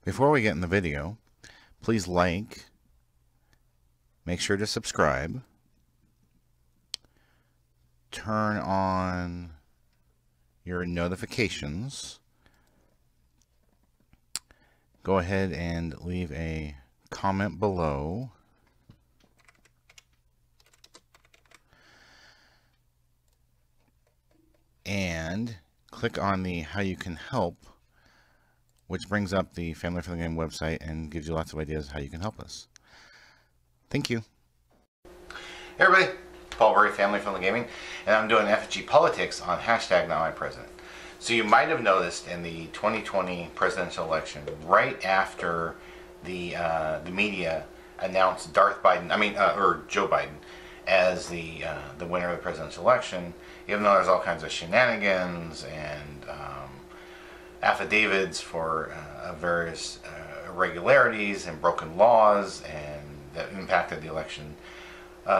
Before we get in the video, please like, make sure to subscribe, turn on your notifications, go ahead and leave a comment below, and click on the How You Can Help, which brings up the Family Friendly Game website and gives you lots of ideas how you can help us. Thank you. Hey everybody, Paul Berry, Family Friendly Gaming, and I'm doing FFG Politics on hashtag notmypresident. So you might have noticed in the 2020 presidential election, right after the media announced Joe Biden as the winner of the presidential election, even though there's all kinds of shenanigans and affidavits for various irregularities and broken laws and that impacted the election.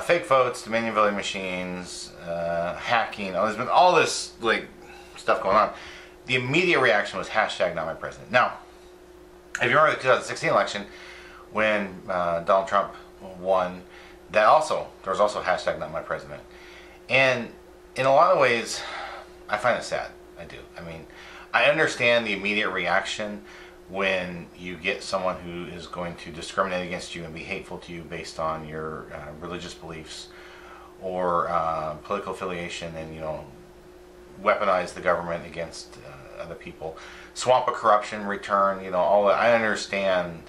Fake votes, Dominion voting machines, hacking, there's been all this stuff going on. The immediate reaction was hashtag notmypresident. Now, if you remember the 2016 election when Donald Trump won, there was also hashtag notmypresident. And in a lot of ways, I find it sad. I do. I mean, I understand the immediate reaction when you get someone who is going to discriminate against you and be hateful to you based on your religious beliefs or political affiliation, and weaponize the government against other people, swamp of corruption, return, all that. I understand,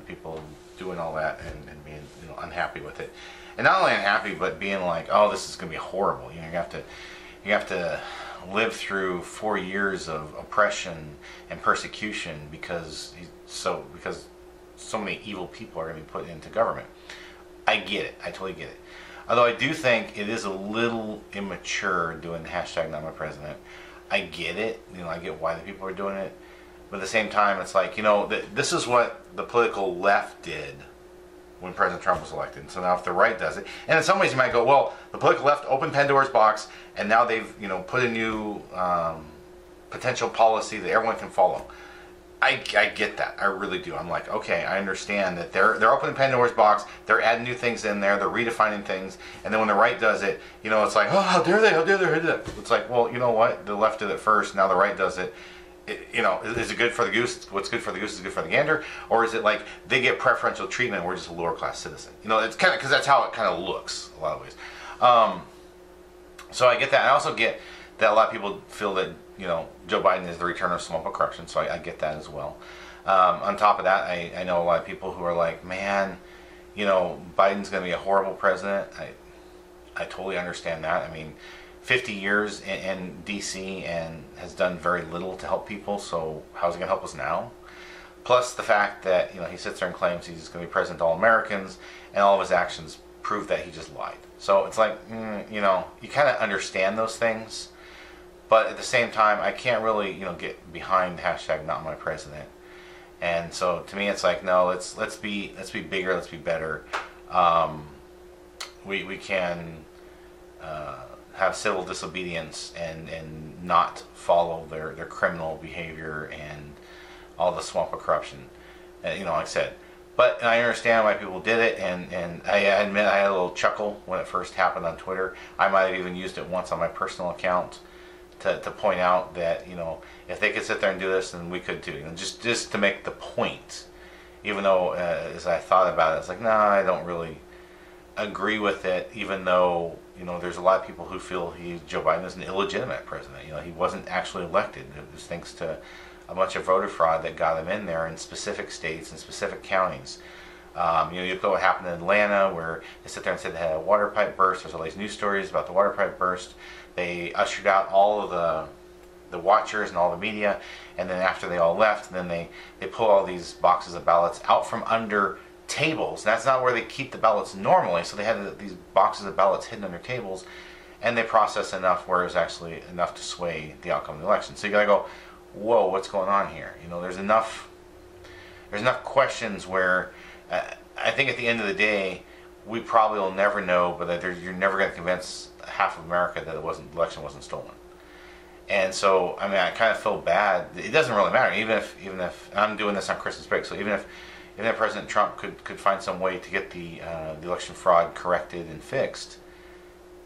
people doing all that and being unhappy with it, and not only unhappy but being like, oh, this is going to be horrible. You have to live through 4 years of oppression and persecution because so many evil people are going to be put into government. I get it. I totally get it. Although I do think it is a little immature doing hashtag notmypresident. I get it. I get why the people are doing it. But at the same time, it's like, this is what the political left did when President Trump was elected. So now if the right does it, and in some ways you might go, well, the political left opened Pandora's box, and now they've put a new potential policy that everyone can follow. I get that. I really do. I'm like, okay, I understand that they're opening Pandora's box, they're adding new things in there, they're redefining things, and then when the right does it, it's like, oh, how dare they, how dare they, how dare they. It's like, well, you know what? The left did it first, now the right does it. Is it good for the goose? What's good for the goose is good for the gander, or is it like they get preferential treatment? We're just a lower class citizen. It's kind of because that's how it kind of looks a lot of ways. So I get that. I also get that a lot of people feel that Joe Biden is the return of swamp of corruption. So I get that as well. On top of that, I know a lot of people who are like, man, Biden's going to be a horrible president. I totally understand that. I mean, 50 years in D.C. and has done very little to help people, so how's he going to help us now? Plus the fact that he sits there and claims he's going to be president of all Americans, and all of his actions prove that he just lied. So it's like, you kind of understand those things, but at the same time, I can't really get behind hashtag notmypresident. And so to me, it's like, no, let's be bigger, let's be better. We can have civil disobedience and not follow their criminal behavior and all the swamp of corruption, like I said. But I understand why people did it, and I admit I had a little chuckle when it first happened on Twitter. I might have even used it once on my personal account to point out that if they could sit there and do this, then we could too. Just to make the point. Even though as I thought about it, it's like, no, I don't really agree with it, even though there's a lot of people who feel Joe Biden is an illegitimate president. He wasn't actually elected. It was thanks to a bunch of voter fraud that got him in there in specific states and specific counties. You look at what happened in Atlanta, where they sit there and said they had a water pipe burst. There's all these news stories about the water pipe burst. They ushered out all of the watchers and all the media, and then after they all left, then they pull all these boxes of ballots out from under tables. That's not where they keep the ballots normally, so they had these boxes of ballots hidden under tables, and they processed enough where it was actually enough to sway the outcome of the election. So you gotta go, whoa, what's going on here? There's enough questions where I think at the end of the day, we probably will never know, but you're never going to convince half of America that the election wasn't stolen. And so, I mean, I kind of feel bad. It doesn't really matter, even if I'm doing this on Christmas break. So even if President Trump could find some way to get the election fraud corrected and fixed,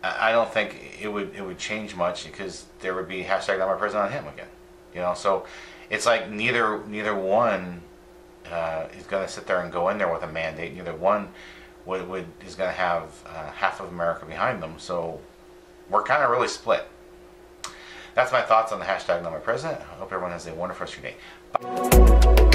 I don't think it would change much, because there would be hashtag not my president on him again. You know, so it's like neither one is going to sit there and go in there with a mandate. Neither one is going to have half of America behind them. So we're kind of really split. That's my thoughts on the hashtag not my president. I hope everyone has a wonderful rest of your day. Bye.